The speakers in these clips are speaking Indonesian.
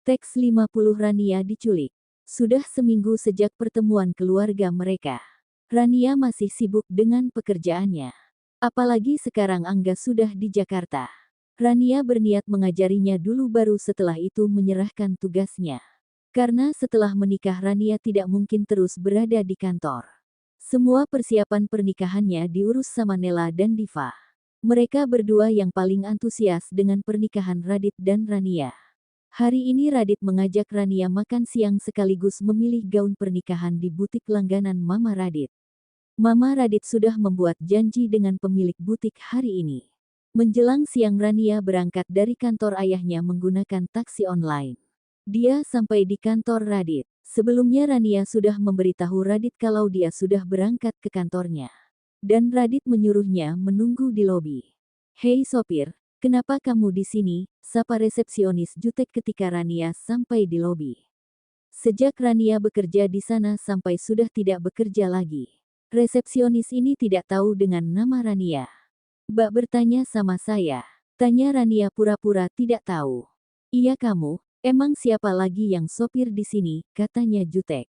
Teks 50 Rania diculik. Sudah seminggu sejak pertemuan keluarga mereka. Rania masih sibuk dengan pekerjaannya. Apalagi sekarang Angga sudah di Jakarta. Rania berniat mengajarinya dulu baru setelah itu menyerahkan tugasnya. Karena setelah menikah Rania tidak mungkin terus berada di kantor. Semua persiapan pernikahannya diurus sama Nela dan Diva. Mereka berdua yang paling antusias dengan pernikahan Radit dan Rania. Hari ini Radit mengajak Rania makan siang sekaligus memilih gaun pernikahan di butik langganan Mama Radit. Mama Radit sudah membuat janji dengan pemilik butik hari ini. Menjelang siang Rania berangkat dari kantor ayahnya menggunakan taksi online. Dia sampai di kantor Radit. Sebelumnya Rania sudah memberitahu Radit kalau dia sudah berangkat ke kantornya. Dan Radit menyuruhnya menunggu di lobi. "Hei sopir, kenapa kamu di sini?" sapa resepsionis jutek ketika Rania sampai di lobi. Sejak Rania bekerja di sana sampai sudah tidak bekerja lagi. Resepsionis ini tidak tahu dengan nama Rania. "Mbak bertanya sama saya," tanya Rania pura-pura tidak tahu. "Iya kamu, emang siapa lagi yang sopir di sini?" katanya jutek.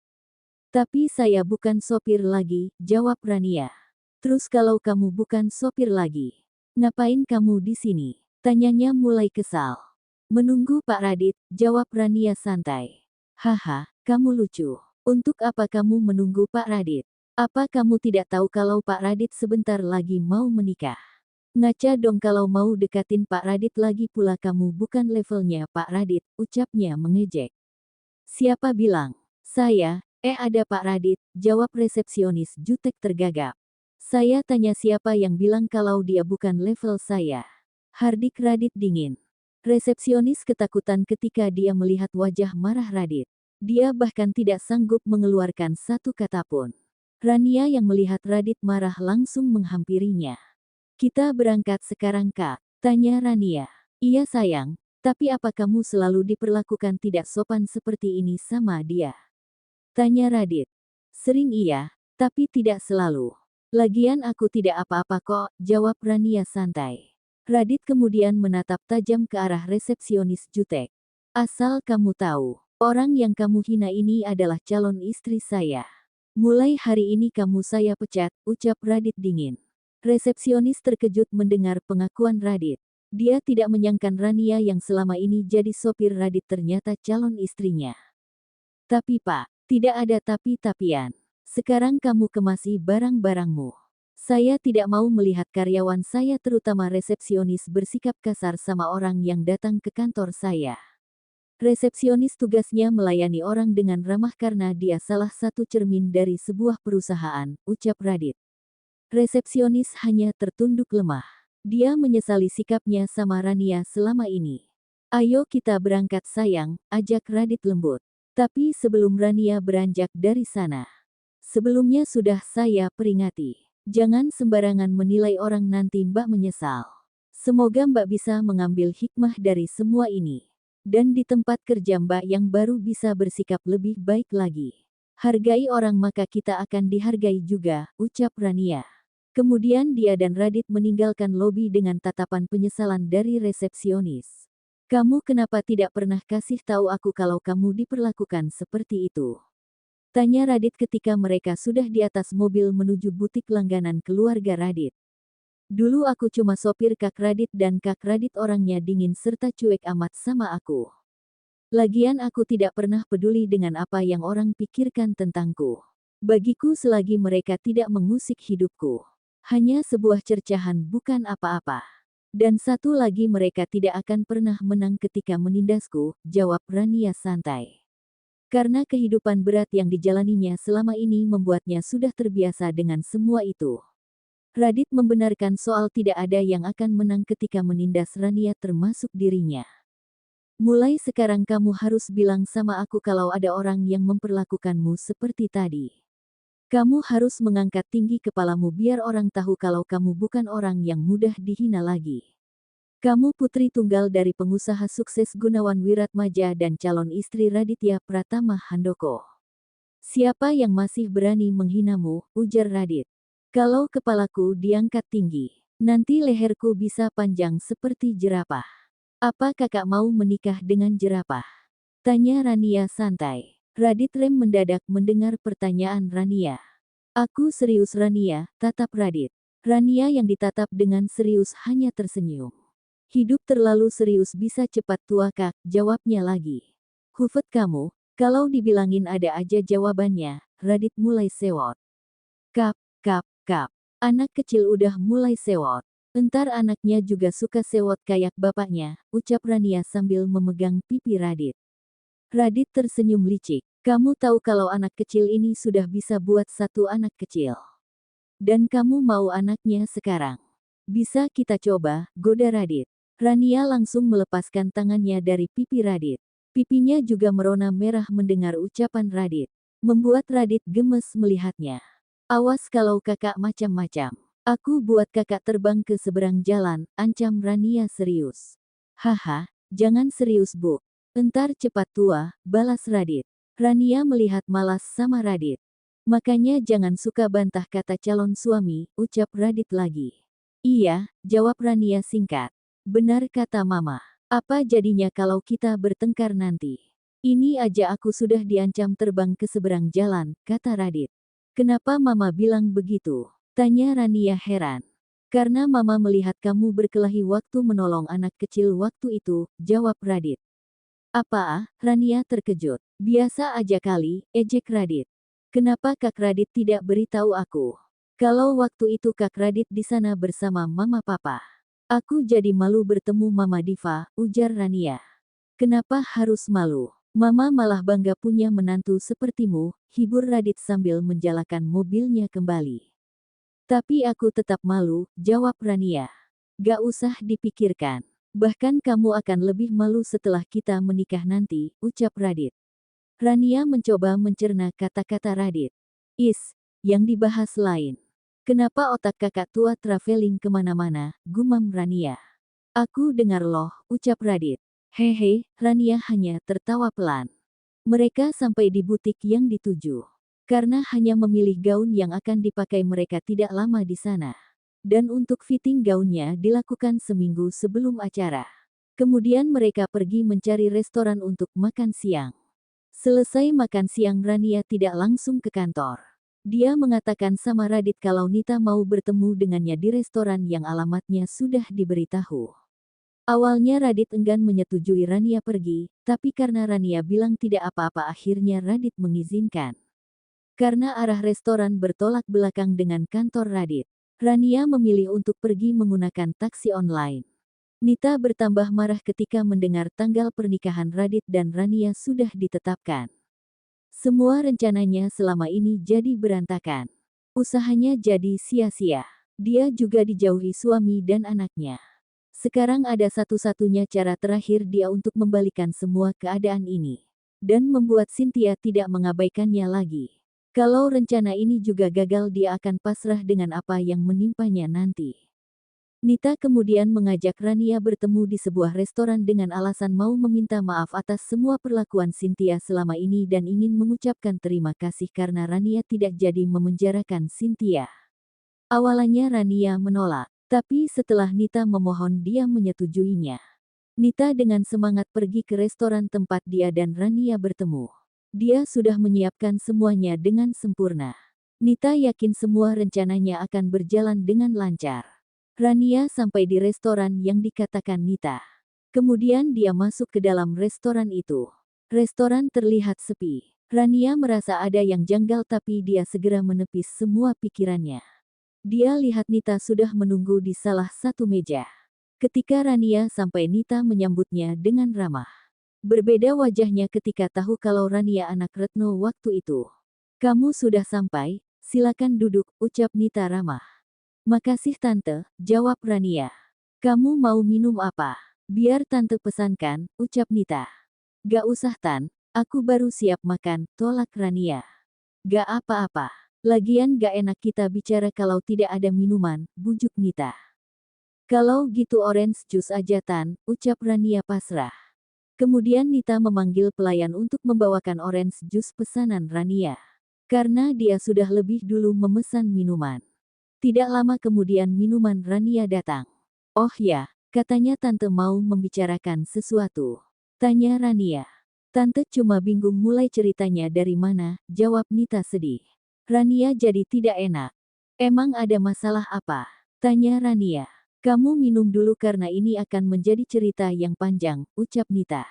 "Tapi saya bukan sopir lagi," jawab Rania. "Terus kalau kamu bukan sopir lagi, ngapain kamu di sini?" tanyanya mulai kesal. "Menunggu Pak Radit," jawab Rania santai. "Haha, kamu lucu. Untuk apa kamu menunggu Pak Radit? Apa kamu tidak tahu kalau Pak Radit sebentar lagi mau menikah? Ngaca dong kalau mau dekatin Pak Radit lagi pula kamu bukan levelnya Pak Radit," ucapnya mengejek. "Siapa bilang? Saya, ada Pak Radit," jawab resepsionis jutek tergagap. "Saya tanya siapa yang bilang kalau dia bukan level saya?" Hardik Radit dingin. Resepsionis ketakutan ketika dia melihat wajah marah Radit. Dia bahkan tidak sanggup mengeluarkan satu kata pun. Rania yang melihat Radit marah langsung menghampirinya. "Kita berangkat sekarang Kak?" tanya Rania. "Iya sayang, tapi apa kamu selalu diperlakukan tidak sopan seperti ini sama dia?" tanya Radit. "Sering iya, tapi tidak selalu. Lagian aku tidak apa-apa kok," jawab Rania santai. Radit kemudian menatap tajam ke arah resepsionis jutek. "Asal kamu tahu, orang yang kamu hina ini adalah calon istri saya. Mulai hari ini kamu saya pecat," ucap Radit dingin. Resepsionis terkejut mendengar pengakuan Radit. Dia tidak menyangka Rania yang selama ini jadi sopir Radit ternyata calon istrinya. "Tapi Pak, tidak ada tapi-tapian. Sekarang kamu kemasi barang-barangmu. Saya tidak mau melihat karyawan saya terutama resepsionis bersikap kasar sama orang yang datang ke kantor saya. Resepsionis tugasnya melayani orang dengan ramah karena dia salah satu cermin dari sebuah perusahaan," ucap Radit. Resepsionis hanya tertunduk lemah. Dia menyesali sikapnya sama Rania selama ini. "Ayo kita berangkat sayang," ajak Radit lembut. Tapi sebelum Rania beranjak dari sana, "Sebelumnya sudah saya peringati. Jangan sembarangan menilai orang nanti Mbak menyesal. Semoga Mbak bisa mengambil hikmah dari semua ini. Dan di tempat kerja Mbak yang baru bisa bersikap lebih baik lagi. Hargai orang maka kita akan dihargai juga," ucap Rania. Kemudian dia dan Radit meninggalkan lobi dengan tatapan penyesalan dari resepsionis. "Kamu kenapa tidak pernah kasih tahu aku kalau kamu diperlakukan seperti itu?" tanya Radit ketika mereka sudah di atas mobil menuju butik langganan keluarga Radit. "Dulu aku cuma sopir Kak Radit dan Kak Radit orangnya dingin serta cuek amat sama aku. Lagian aku tidak pernah peduli dengan apa yang orang pikirkan tentangku. Bagiku selagi mereka tidak mengusik hidupku. Hanya sebuah cercahan bukan apa-apa. Dan satu lagi mereka tidak akan pernah menang ketika menindasku," jawab Rania santai. Karena kehidupan berat yang dijalaninya selama ini membuatnya sudah terbiasa dengan semua itu. Radit membenarkan soal tidak ada yang akan menang ketika menindas Rania termasuk dirinya. "Mulai sekarang kamu harus bilang sama aku kalau ada orang yang memperlakukanmu seperti tadi. Kamu harus mengangkat tinggi kepalamu biar orang tahu kalau kamu bukan orang yang mudah dihina lagi. Kamu putri tunggal dari pengusaha sukses Gunawan Wiratmaja dan calon istri Raditya Pratama Handoko. Siapa yang masih berani menghinamu?" ujar Radit. "Kalau kepalaku diangkat tinggi, nanti leherku bisa panjang seperti jerapah. Apa kakak mau menikah dengan jerapah?" Tanya Rania santai. Radit rem mendadak mendengar pertanyaan Rania. Aku serius Rania, tatap Radit. Rania yang ditatap dengan serius hanya tersenyum. Hidup terlalu serius bisa cepat tua kak, jawabnya lagi. Hufet kamu, kalau dibilangin ada aja jawabannya, Radit mulai sewot. Kap, kap, kap. Anak kecil udah mulai sewot. Entar anaknya juga suka sewot kayak bapaknya, ucap Rania sambil memegang pipi Radit. Radit tersenyum licik. Kamu tahu kalau anak kecil ini sudah bisa buat satu anak kecil. Dan kamu mau anaknya sekarang. Bisa kita coba, goda Radit. Rania langsung melepaskan tangannya dari pipi Radit. Pipinya juga merona merah mendengar ucapan Radit. Membuat Radit gemes melihatnya. Awas kalau kakak macam-macam. Aku buat kakak terbang ke seberang jalan, ancam Rania serius. Haha, jangan serius bu. Entar cepat tua, balas Radit. Rania melihat malas sama Radit. Makanya jangan suka bantah kata calon suami, ucap Radit lagi. Iya, jawab Rania singkat. Benar kata mama. Apa jadinya kalau kita bertengkar nanti? Ini aja aku sudah diancam terbang ke seberang jalan, kata Radit. Kenapa mama bilang begitu? Tanya Rania heran. Karena mama melihat kamu berkelahi waktu menolong anak kecil waktu itu, jawab Radit. Apa? Rania terkejut. Biasa aja kali, ejek Radit. Kenapa Kak Radit tidak beritahu aku? Kalau waktu itu Kak Radit di sana bersama Mama Papa. Aku jadi malu bertemu Mama Diva, ujar Rania. Kenapa harus malu? Mama malah bangga punya menantu sepertimu, hibur Radit sambil menjalakan mobilnya kembali. Tapi aku tetap malu, jawab Rania. Gak usah dipikirkan. Bahkan kamu akan lebih malu setelah kita menikah nanti, ucap Radit. Rania mencoba mencerna kata-kata Radit. Yang dibahas lain. Kenapa otak kakak tua traveling kemana-mana, gumam Rania. Aku dengar loh, ucap Radit. Hehe, Rania hanya tertawa pelan. Mereka sampai di butik yang dituju. Karena hanya memilih gaun yang akan dipakai mereka tidak lama di sana. Dan untuk fitting gaunnya dilakukan seminggu sebelum acara. Kemudian mereka pergi mencari restoran untuk makan siang. Selesai makan siang Rania tidak langsung ke kantor. Dia mengatakan sama Radit kalau Nita mau bertemu dengannya di restoran yang alamatnya sudah diberitahu. Awalnya Radit enggan menyetujui Rania pergi, tapi karena Rania bilang tidak apa-apa akhirnya Radit mengizinkan. Karena arah restoran bertolak belakang dengan kantor Radit, Rania memilih untuk pergi menggunakan taksi online. Nita bertambah marah ketika mendengar tanggal pernikahan Radit dan Rania sudah ditetapkan. Semua rencananya selama ini jadi berantakan. Usahanya jadi sia-sia. Dia juga dijauhi suami dan anaknya. Sekarang ada satu-satunya cara terakhir dia untuk membalikan semua keadaan ini. Dan membuat Cynthia tidak mengabaikannya lagi. Kalau rencana ini juga gagal dia akan pasrah dengan apa yang menimpanya nanti. Nita kemudian mengajak Rania bertemu di sebuah restoran dengan alasan mau meminta maaf atas semua perlakuan Cynthia selama ini dan ingin mengucapkan terima kasih karena Rania tidak jadi memenjarakan Cynthia. Awalnya Rania menolak, tapi setelah Nita memohon dia menyetujuinya. Nita dengan semangat pergi ke restoran tempat dia dan Rania bertemu. Dia sudah menyiapkan semuanya dengan sempurna. Nita yakin semua rencananya akan berjalan dengan lancar. Rania sampai di restoran yang dikatakan Nita. Kemudian dia masuk ke dalam restoran itu. Restoran terlihat sepi. Rania merasa ada yang janggal tapi dia segera menepis semua pikirannya. Dia lihat Nita sudah menunggu di salah satu meja. Ketika Rania sampai Nita menyambutnya dengan ramah. Berbeda wajahnya ketika tahu kalau Rania anak Retno waktu itu. Kamu sudah sampai, silakan duduk, ucap Nita ramah. Makasih tante, jawab Rania. Kamu mau minum apa? Biar tante pesankan, ucap Nita. Gak usah tan, aku baru siap makan, tolak Rania. Gak apa-apa. Lagian gak enak kita bicara kalau tidak ada minuman, bujuk Nita. Kalau gitu orange juice aja tan, ucap Rania pasrah. Kemudian Nita memanggil pelayan untuk membawakan orange juice pesanan Rania. Karena dia sudah lebih dulu memesan minuman. Tidak lama kemudian minuman Rania datang. Oh ya, katanya tante mau membicarakan sesuatu. Tanya Rania. Tante cuma bingung mulai ceritanya dari mana, jawab Nita sedih. Rania jadi tidak enak. Emang ada masalah apa? Tanya Rania. Kamu minum dulu karena ini akan menjadi cerita yang panjang, ucap Nita.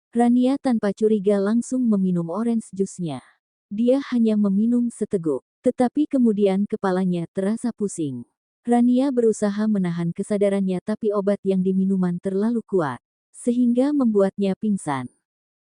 Rania tanpa curiga langsung meminum orange juice-nya. Dia hanya meminum seteguk, tetapi kemudian kepalanya terasa pusing. Rania berusaha menahan kesadarannya tapi obat yang diminuman terlalu kuat, sehingga membuatnya pingsan.